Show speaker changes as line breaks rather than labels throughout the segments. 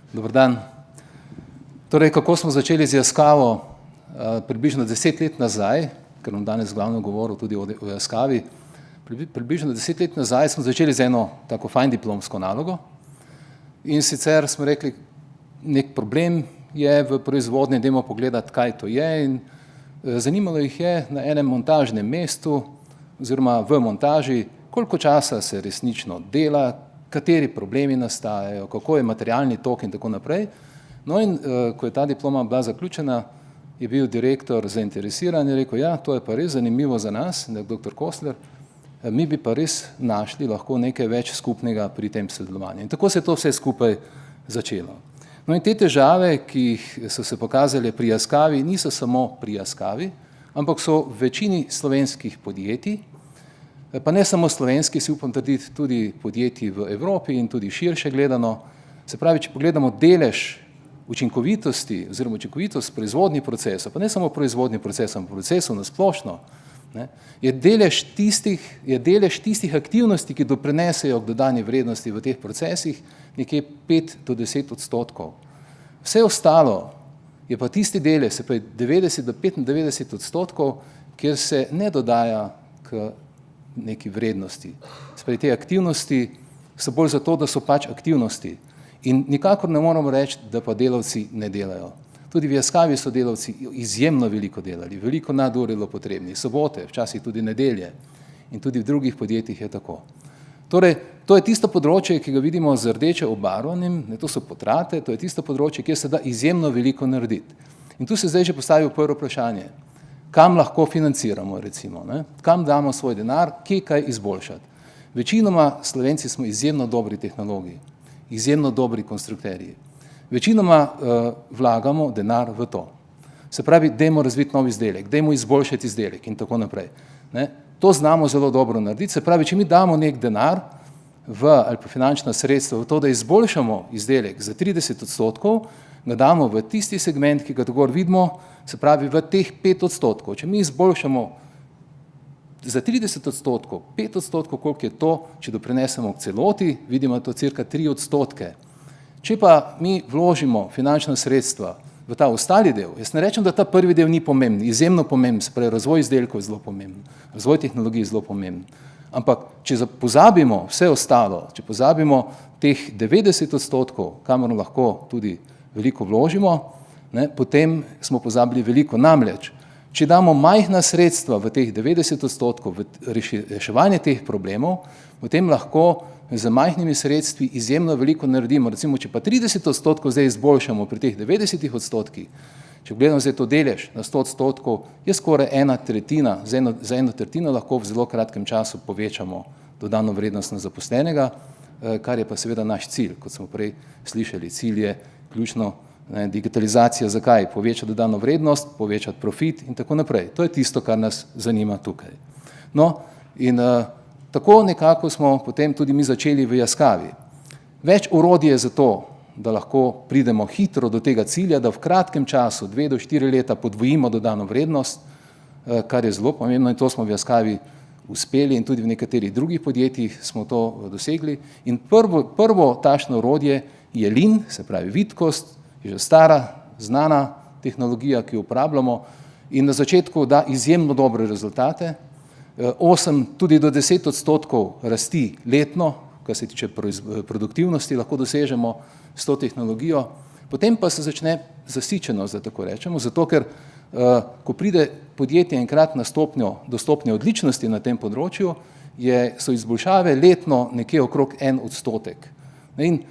Dober dan. Torej, kako smo začeli z Yaskavi? Približno 10 let nazaj, ker bom danes glavno govoril tudi o Yaskavi, približno 10 let nazaj smo začeli z eno tako fajn diplomsko nalogo in sicer smo rekli, nek problem je v proizvodnji, dajmo pogledati, kaj to je, in zanimalo jih je na enem montažnem mestu oziroma v montaži, koliko časa se resnično dela, kateri problemi nastajajo, kako je materialni tok in tako naprej. No in ko je ta diploma bila zaključena, je bil direktor zainteresiran in rekel, ja, to je pa res zanimivo za nas, dr. Kostler, mi bi pa res našli lahko nekaj več skupnega pri tem sodelovanju. In tako se je to vse skupaj začelo. No in te težave, ki so se pokazale pri Yaskavi, niso samo pri Yaskavi, ampak so v večini slovenskih podjetij, pa ne samo slovenski, si upam trditi, tudi podjetij v Evropi in tudi širše gledano. Se pravi, če pogledamo delež učinkovitosti oziroma učinkovitost proizvodnih procesov, pa ne samo proizvodnih procesov, ampak procesov na splošno, je delež tistih aktivnosti, ki doprinesejo k dodani vrednosti v teh procesih, nekje 5 do 10 odstotkov. Vse ostalo je pa tisti delež, se pravi 90 do 95 odstotkov, kjer se ne dodaja k neki vrednosti. Se pravi, te aktivnosti so bolj zato, da so pač aktivnosti. In nikakor ne moramo reči, da pa delavci ne delajo. Tudi v Yaskavi so delavci izjemno veliko delali, veliko nadur je bilo potrebnih, sobote, včasih tudi nedelje in tudi v drugih podjetjih je tako. Torej, to je tisto področje, ki ga vidimo z rdeče obarvanim, to so potrate, to je tisto področje, kjer se da izjemno veliko narediti. In tu se zdaj že postavi prvo vprašanje, kam lahko financiramo recimo, kam damo svoj denar, kje kaj izboljšati. Večinoma Slovenci smo izjemno dobri tehnologi, izjemno dobri konstrukterji. Večinoma vlagamo denar v to. Se pravi, dajmo razviti nov izdelek, dajmo izboljšati izdelek in tako naprej. To znamo zelo dobro narediti. Se pravi, če mi damo nek denar ali pa finančna sredstva v to, da izboljšamo izdelek za 30 odstotkov, ga damo v tisti segment, ki ga takor vidimo, se pravi v teh 5 odstotkov. Če mi izboljšamo za 30 odstotkov, 5 odstotkov, koliko je to, če doprinesemo k celoti, vidimo to cirka 3 odstotke. Če pa mi vložimo finančna sredstva v ta ostali del, jaz ne rečem, da ta prvi del ni pomemben, izjemno pomemben, se pravi razvoj izdelkov je zelo pomemben, razvoj tehnologij je zelo pomemben, ampak če pozabimo vse ostalo, če pozabimo teh 90 odstotkov, kamor lahko tudi veliko vložimo, potem smo pozabili veliko. Namreč, če damo majhna sredstva v teh 90 odstotkov v reševanje teh problemov, potem lahko z majhnimi sredstvi izjemno veliko naredimo. Recimo, če pa 30 odstotkov zdaj izboljšamo pri teh 90 odstotkih, če gledamo zdaj to delež na 100 odstotkov, je skoraj ena tretjina, za eno tretjino lahko v zelo kratkem času povečamo dodano vrednost na zaposlenega, kar je pa seveda naš cilj, kot smo prej slišali. Cilj je ključno digitalizacija, zakaj? Povečati dodano vrednost, povečati profit in tako naprej. To je tisto, kar nas zanima tukaj. No, in tako nekako smo potem tudi mi začeli v Yaskavi. Več orodij je za to, da lahko pridemo hitro do tega cilja, da v kratkem času, 2 do 4 leta, podvojimo dodano vrednost, kar je zelo pomembno in to smo v Yaskavi uspeli in tudi v nekaterih drugih podjetjih smo to dosegli. In prvo takšno orodje je Lean, se pravi vitkost, je že stara, znana tehnologija, ki jo uporabljamo in na začetku da izjemno dobre rezultate. 8 tudi do 10 odstotkov rasti letno, kar se tiče produktivnosti, lahko dosežemo s to tehnologijo. Potem pa se začne zasičenost, da tako rečemo, zato ker ko pride podjetje enkrat do stopnje odličnosti na tem področju, so izboljšave letno nekje okrog 1 odstotek. In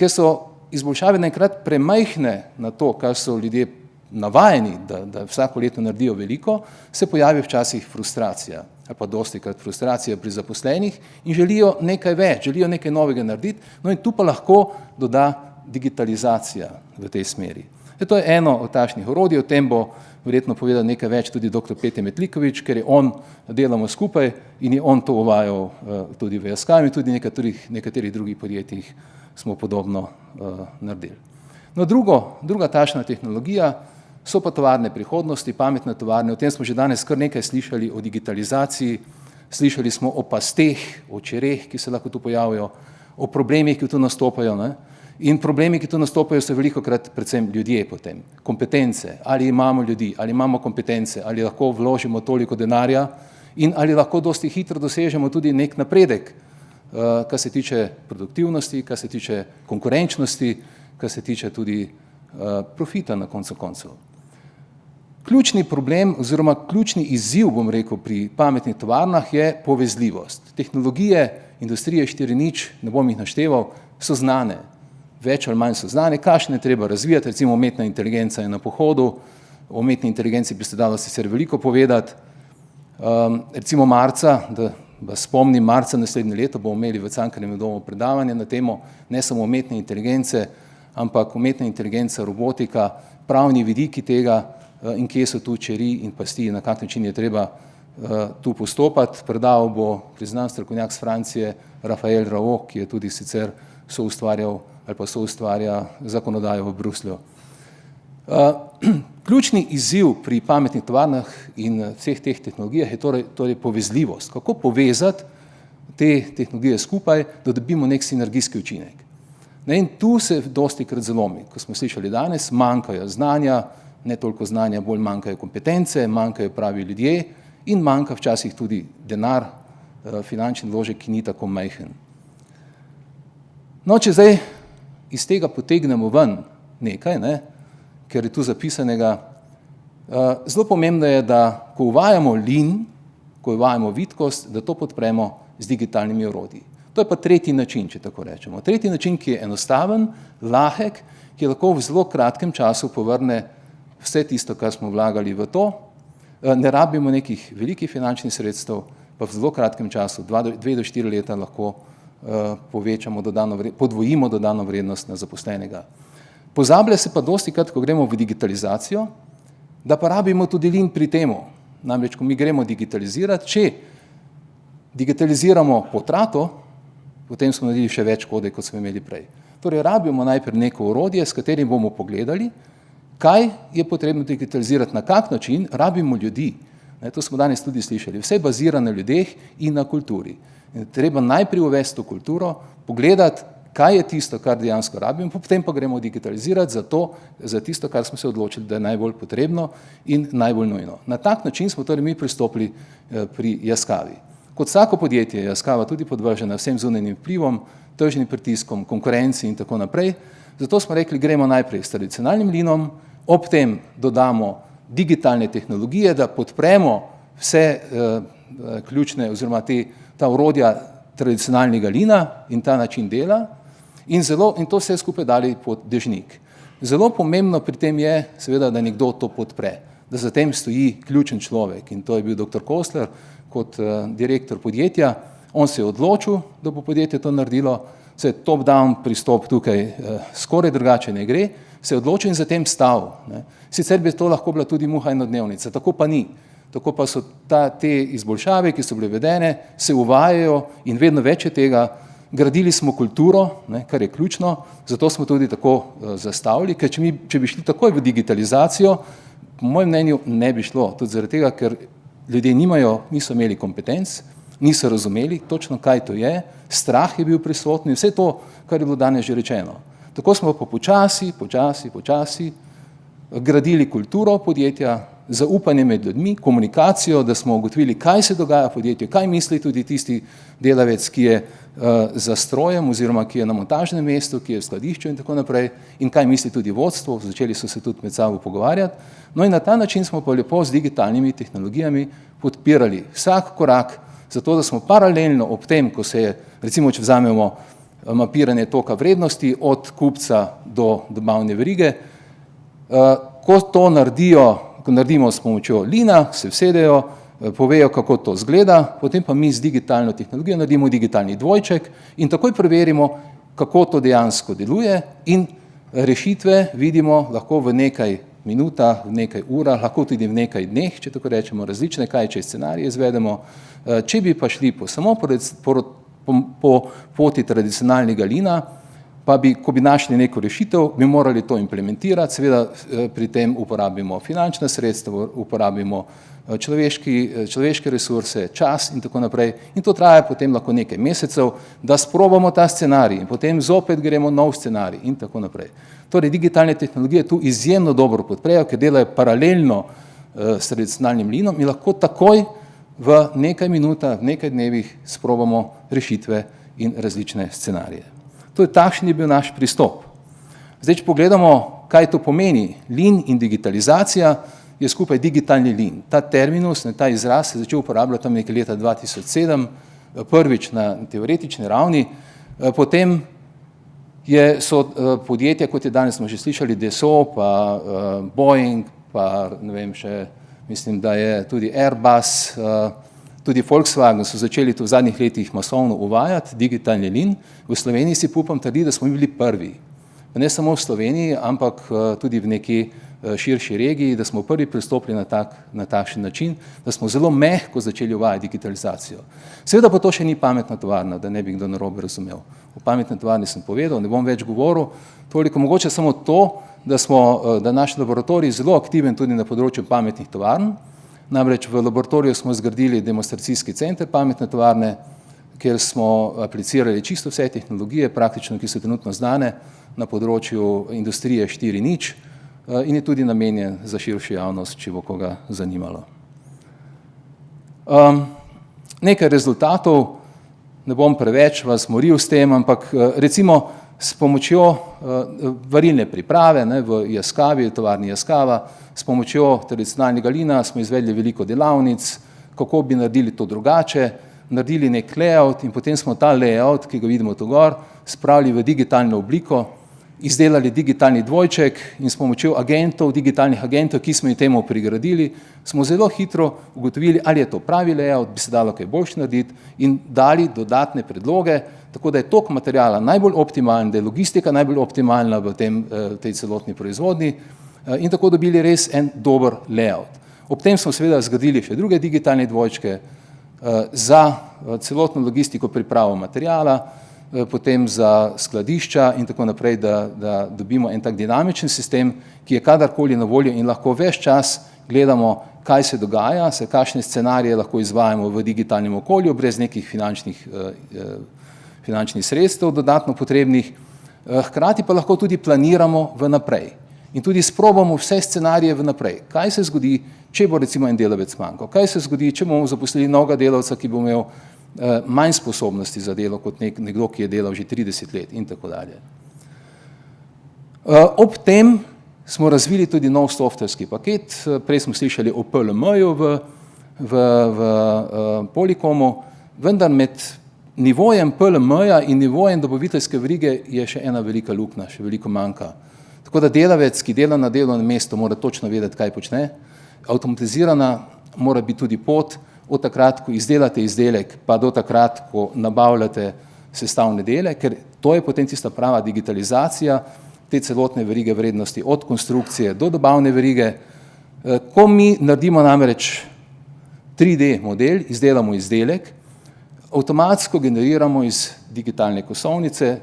ker so izboljšave enkrat premajhne na to, kar so ljudje navajeni, da vsako leto naredijo veliko, se pojavi včasih frustracija ali pa dostikrat frustracija pri zaposlenih in želijo nekaj več, želijo nekaj novega narediti, no in tu pa lahko doda digitalizacija v tej smeri. To je eno od takšnih orodij, o tem bo verjetno povedal nekaj več tudi dr. Petja Metlikovič, ker delamo skupaj in je on to uvajal tudi v Yaskavi in tudi nekaterih drugih podjetjih smo podobno naredili. No, druga takšna tehnologija so pa tovarne prihodnosti, pametne tovarne, o tem smo že danes kar nekaj slišali, o digitalizaciji, slišali smo o pasteh, o čereh, ki se lahko tu pojavijo, o problemih, ki tu nastopajo. In problemi, ki tu nastopajo, so velikokrat predvsem ljudje potem, kompetence, ali imamo ljudi, ali imamo kompetence, ali lahko vložimo toliko denarja in ali lahko dosti hitro dosežemo tudi nek napredek, kar se tiče produktivnosti, kar se tiče konkurenčnosti, kar se tiče tudi profita na koncu koncev. Ključni problem oziroma ključni izziv, bom rekel, pri pametnih tovarnah je povezljivost. Tehnologije, industrije 4.0, ne bom jih našteval, so znane. Več ali manj so znane, kakšne je treba razvijati, recimo umetna inteligenca je na pohodu, o umetni inteligenci bi se dalo sicer veliko povedati. Recimo marca, da vas spomnim, marca naslednje leto bomo imeli v Cankarjevem domu predavanje na temo ne samo umetne inteligence, ampak umetna inteligenca, robotika, pravni vidiki tega in kje so tu čeri in pasti, na kak način je treba tu postopati. Predaval bo priznan strokovnjak z Francije, Rafael Rao, ki je tudi sicer soustvarjal ali pa soustvarja zakonodajo v Bruslju. Ključni izziv pri pametnih tovarnah in vseh teh tehnologijah je torej povezljivost. Kako povezati te tehnologije skupaj, da dobimo nek sinergijski učinek. In tu se dostikrat zalomi, ko smo slišali danes, manjkajo znanja, ne toliko znanja, bolj manjkajo kompetence, manjkajo pravi ljudje in manjka včasih tudi denar, finančni vložek, ki ni tako majhen. No, če zdaj iz tega potegnemo ven nekaj, ker je tu zapisanega, zelo pomembno je, da ko uvajamo lean, ko uvajamo vitkost, da to podpremo z digitalnimi orodji. To je pa tretji način, če tako rečemo. Tretji način, ki je enostaven, lahek, ki lahko v zelo kratkem času povrne vse tisto, kar smo vlagali v to. Ne rabimo nekih velikih finančnih sredstev, pa v zelo kratkem času, 2 do 4 leta lahko povečamo podvojimo dodano vrednost na zaposlenega. Pozablja se pa dostikrat, ko gremo v digitalizacijo, da pa rabimo tudi lean pri temu. Namreč, ko mi gremo digitalizirati, če digitaliziramo potrato, potem smo naredili še več škode, kot smo imeli prej. Torej, rabimo najprej neko orodje, s katerim bomo pogledali, kaj je potrebno digitalizirati, na kak način, rabimo ljudi. To smo danes tudi slišali. Vse bazira na ljudeh in na kulturi. Treba najprej uvesti to kulturo, pogledati, kaj je tisto, kar dejansko rabimo, potem pa gremo digitalizirati za tisto, kar smo se odločili, da je najbolj potrebno in najbolj nujno. Na tak način smo torej mi pristopili pri Yaskavi. Kot vsako podjetje je Yaskava tudi podvržena vsem zunanjim vplivom, tržnim pritiskom, konkurenci in tako naprej. Zato smo rekli, gremo najprej s tradicionalnim leanom, ob tem dodamo digitalne tehnologije, da podpremo vse ključne oziroma ta orodja tradicionalnega leana in ta način dela in to vse skupaj dali pod dežnik. Zelo pomembno pri tem je seveda, da nekdo to podpre, da za tem stoji ključen človek in to je bil dr. Kostler kot direktor podjetja. On se je odločil, da bo podjetje to naredilo, se top-down pristop tukaj skoraj drugače ne gre, se je odločil in za tem stal. Sicer bi to lahko bila tudi muha enodnevnica, tako pa ni. Tako pa so te izboljšave, ki so bile vedene, se uvajajo in vedno več je tega. Gradili smo kulturo, kar je ključno, zato smo tudi tako zastavili, ker če bi šli takoj v digitalizacijo, po mojem mnenju ne bi šlo, tudi zaradi tega, ker ljudje niso imeli kompetenc, niso razumeli točno, kaj to je, strah je bil prisoten in vse to, kar je bilo danes že rečeno. Tako smo pa počasi gradili kulturo podjetja, zaupanje med ljudmi, komunikacijo, da smo ugotovili, kaj se dogaja v podjetju, kaj misli tudi tisti delavec, ki je za strojem oziroma ki je na montažnem mestu, ki je v skladišču in tako naprej in kaj misli tudi vodstvo, začeli so se tudi med sabo pogovarjati. No in na ta način smo pa lepo z digitalnimi tehnologijami podpirali vsak korak, zato da smo paralelno ob tem, ko se je, recimo, če vzamemo mapiranje toka vrednosti od kupca do dobavne verige, ko to naredimo s pomočjo leana, se vsedejo, povejo, kako to izgleda, potem pa mi z digitalno tehnologijo naredimo digitalni dvojček in takoj preverimo, kako to dejansko deluje in rešitve vidimo lahko v nekaj minutah, v nekaj urah, lahko tudi v nekaj dneh, če tako rečemo, različne, kaj če scenarije izvedemo. Če bi pa šli samo po poti tradicionalnega leana, pa ko bi našli neko rešitev, bi morali to implementirati, seveda pri tem uporabimo finančna sredstva, uporabimo človeške resurse, čas in tako naprej. In to traja potem lahko nekaj mesecev, da sprobamo ta scenarij in potem zopet gremo nov scenarij in tako naprej. Torej, digitalne tehnologije tu izjemno dobro podprejo, ker delajo paralelno s tradicionalnim linom in lahko takoj v nekaj minutah, v nekaj dnevih sprobamo rešitve in različne scenarije. Takšen je bil naš pristop. Zdaj, če pogledamo, kaj to pomeni, lean in digitalizacija, je skupaj digitalni lean. Ta terminus, ta izraz se je začel uporabljati tam nekaj leta 2007, prvič na teoretični ravni, potem so podjetja, kot je danes smo že slišali, Dassault, pa Boeing, pa ne vem še, mislim, da je tudi Airbus, tudi Volkswagen so začeli to v zadnjih letih masovno uvajati, digitalni lean. V Sloveniji si upam trditi, da smo bili prvi. Ne samo v Sloveniji, ampak tudi v neki širši regiji, da smo prvi pristopili na takšen način, da smo zelo mehko začeli uvajati digitalizacijo. Seveda pa to še ni pametna tovarna, da ne bi kdo narobe razumel. O pametni tovarni sem povedal, ne bom več govoril, toliko mogoče samo to, da naš laboratorij zelo aktiven tudi na področju pametnih tovarn. Namreč v laboratoriju smo zgradili demonstracijski center pametne tovarne, kjer smo aplicirali čisto vse tehnologije, praktično, ki so trenutno znane na področju industrije 4.0 in je tudi namenjen za širšo javnost, če bo koga zanimalo. Nekaj rezultatov, ne bom preveč vas moril s tem, ampak recimo s pomočjo varilne priprave v Jaskavi, tovarni Jaskava, s pomočjo tradicionalnega lina smo izvedli veliko delavnic, kako bi naredili to drugače, naredili nek layout in potem smo ta layout, ki ga vidimo tu gor, spravili v digitalno obliko, izdelali digitalni dvojček in s pomočjo agentov, digitalnih agentov, ki smo jih temu prigradili, smo zelo hitro ugotovili, ali je to pravi layout, bi se dalo kaj boljše narediti in dali dodatne predloge, tako da je tok materijala najbolj optimalen, da je logistika najbolj optimalna v tej celotni proizvodnji in tako dobili res en dober layout. Ob tem smo seveda zgradili še druge digitalne dvojčke za celotno logistiko pripravo materijala, potem za skladišča in tako naprej, da dobimo en tak dinamičen sistem, ki je kadarkoli na voljo in lahko ves čas gledamo, kaj se dogaja, kakšne scenarije lahko izvajamo v digitalnem okolju, brez nekih finančnih sredstev dodatno potrebnih, hkrati pa lahko tudi planiramo vnaprej in tudi sprobamo vse scenarije vnaprej. Kaj se zgodi, če bo recimo en delavec manjkal? Kaj se zgodi, če bomo zaposlili novega delavca, ki bo imel manj sposobnosti za delo kot nekdo, ki je delal že 30 let in tako dalje. Ob tem smo razvili tudi nov softverski paket, prej smo slišali o PLM-ju v Policomu, vendar med nivojem PLM-ja in nivojem dobaviteljske verige je še ena velika luknja, še veliko manjka. Tako da delavec, ki dela na delovnem mestu, mora točno vedeti, kaj počne. Avtomatizirana mora biti tudi pot od takrat, ko izdelate izdelek, pa do takrat, ko nabavljate sestavne dele, ker to je potem tista prava digitalizacija te celotne verige vrednosti, od konstrukcije do dobavne verige. Ko mi naredimo namreč 3D model, izdelamo izdelek, avtomatsko generiramo iz digitalne kosovnice,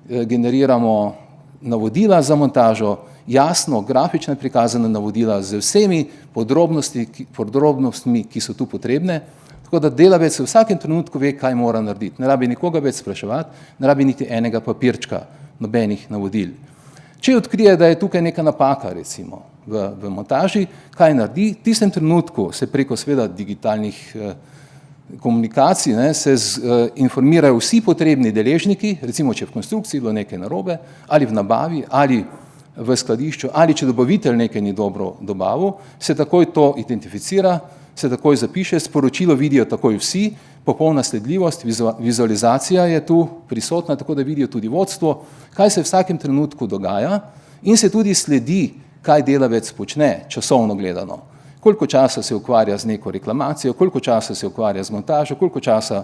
generiramo navodila za montažo, jasno, grafično prikazana navodila z vsemi podrobnostmi, ki so tu potrebne, tako da delavec v vsakem trenutku ve, kaj mora narediti. Ne rabi nikoga več spraševati, ne rabi niti enega papirčka, nobenih navodil. Če odkrije, da je tukaj neka napaka, recimo, v montaži, kaj naredi, v tistem trenutku se preko seveda digitalnih komunikacij se informirajo vsi potrebni deležniki, recimo, če v konstrukciji bilo nekaj narobe, ali v nabavi, ali v skladišču, ali če dobavitelj nekaj ni dobro dobavil, se takoj to identificira, se takoj zapiše, sporočilo vidijo takoj vsi, popolna sledljivost, vizualizacija je tu prisotna, tako da vidijo tudi vodstvo, kaj se v vsakem trenutku dogaja in se tudi sledi, kaj delavec počne, časovno gledano. Koliko časa se ukvarja z neko reklamacijo, koliko časa se ukvarja z montažo, koliko časa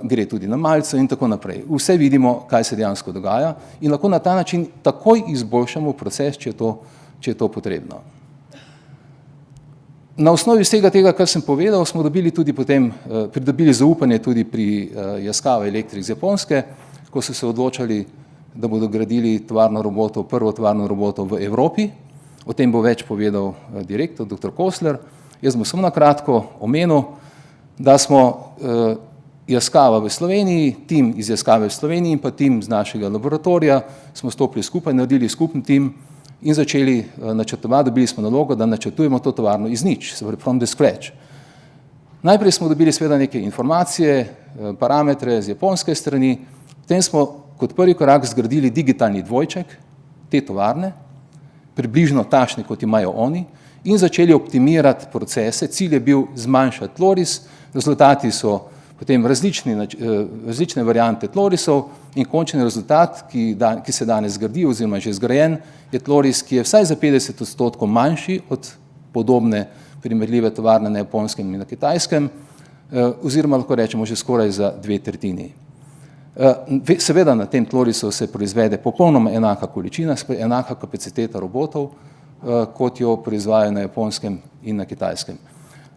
gre tudi na malico in tako naprej. Vse vidimo, kaj se dejansko dogaja in lahko na ta način takoj izboljšamo proces, če je to potrebno. Na osnovi vsega tega, kar sem povedal, smo pridobili zaupanje tudi pri Yaskawa Electric z Japonske, ko so se odločali da bodo gradili tovarno robotov, prvo tovarno robotov v Evropi. O tem bo več povedal direktor, dr. Kosler. Jaz bom samo na kratko omenil, da smo Yaskawa v Sloveniji, tim iz Yaskawe v Sloveniji in pa tim z našega laboratorija smo stopili skupaj, naredili skupen tim in začeli načrtovati, dobili smo nalogo, da načrtujemo to tovarno iz nič, se pravi from the scratch. Najprej smo dobili seveda neke informacije, parametre z japonske strani, potem smo kot prvi korak zgradili digitalni dvojček te tovarne, približno takšne, kot imajo oni, in začeli optimirati procese. Cilj je bil zmanjšati tloris, rezultati so potem različne variante tlorisov in končni rezultat, ki se danes zgradi oziroma že zgrajen, je tloris, ki je vsaj za 50% manjši od podobne primerljive tovarne na Japonskem in na Kitajskem, oziroma lahko rečemo že skoraj za 2/3. Seveda na tem tlorisu se proizvede popolnoma enaka količina, enaka kapaciteta robotov, kot jo proizvajajo na Japonskem in na Kitajskem.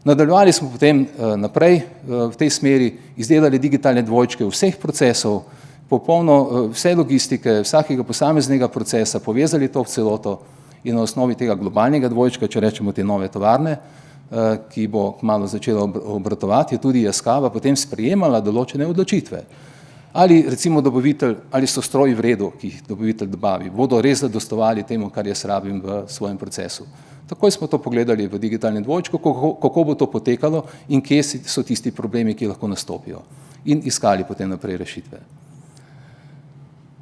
Nadaljevali smo potem naprej v tej smeri, izdelali digitalne dvojčke vseh procesov, popolno vse logistike, vsakega posameznega procesa, povezali to v celoto in na osnovi tega globalnega dvojčka, če rečemo te nove tovarne, ki bo kmalu začela obratovati, je tudi Yaskawa potem sprejemala določene odločitve. Ali recimo dobavitelj, ali so stroji v redu, ki jih dobavitelj dobavi, bodo res zadostovali temu, kar jaz rabim v svojem procesu. Takoj smo to pogledali v digitalnem dvojčku, kako bo to potekalo in kje so tisti problemi, ki lahko nastopijo, in iskali potem naprej rešitve.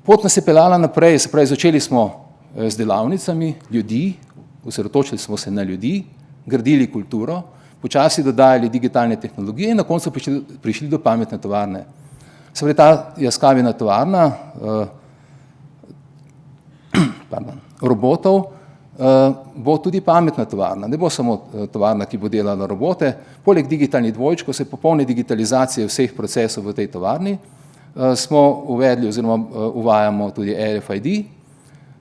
Pot nas je peljala naprej, se pravi, začeli smo z delavnicami ljudi, osredotočili smo se na ljudi, gradili kulturo, počasi dodajali digitalne tehnologije in na koncu prišli do pametne tovarne. Se pravi, ta Yaskawina tovarna robotov bo tudi pametna tovarna. Ne bo samo tovarna, ki bo delala robote. Poleg digitalnih dvojčkov, se popolne digitalizacije vseh procesov v tej tovarni, smo uvedli oziroma uvajamo tudi RFID.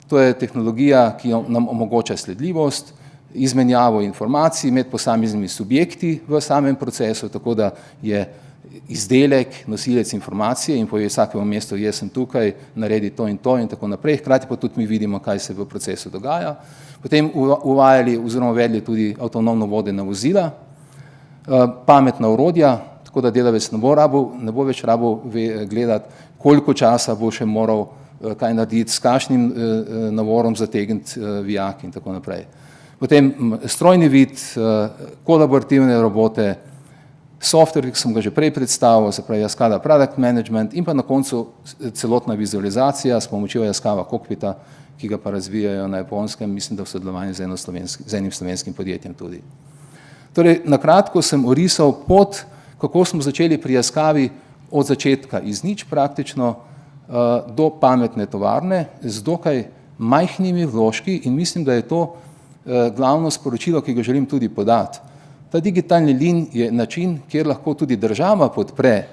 To je tehnologija, ki nam omogoča sledljivost, izmenjavo informacij med posameznimi subjekti v samem procesu, tako da je izdelek, nosilec informacije in pove vsakemu mestu, jaz sem tukaj, naredi to in tako naprej, hkrati pa tudi mi vidimo, kaj se v procesu dogaja. Potem uvajali oziroma uvedli tudi avtonomno vodena vozila, pametna orodja, tako da delavec ne bo več rabo gledati, koliko časa bo še moral kaj narediti, s kakšnim navorom zategniti vijak in tako naprej. Potem strojni vid, kolaborativne robote, software, ki sem ga že prej predstavil, se pravi Yaskawa Product Management in pa na koncu celotna vizualizacija s pomočjo Yaskawa Cockpita, ki ga pa razvijajo na Japonskem, mislim, da v sodelovanju z enim slovenskim podjetjem tudi. Torej, na kratko sem orisal pot, kako smo začeli pri Yaskawi od začetka iz nič praktično do pametne tovarne z dokaj majhnimi vložki in mislim, da je to glavno sporočilo, ki ga želim tudi podati. Ta digitalni lin je način, kjer lahko tudi država podpre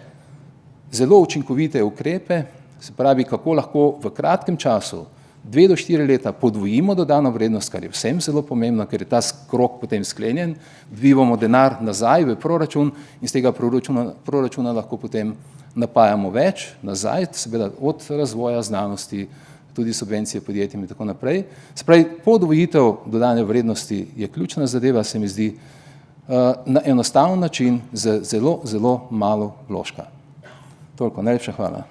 zelo učinkovite ukrepe, se pravi, kako lahko v kratkem času, 2 do 4 leta, podvojimo dodano vrednost, kar je vsem zelo pomembno, ker je ta krog potem sklenjen, dvigamo denar nazaj v proračun in z tega proračuna lahko potem napajamo več nazaj, seveda od razvoja znanosti, tudi subvencije podjetjem in tako naprej. Se pravi, podvojitev dodane vrednosti je ključna zadeva, se mi zdi, na enostaven način z zelo, zelo malo vložka. Toliko, najlepša hvala.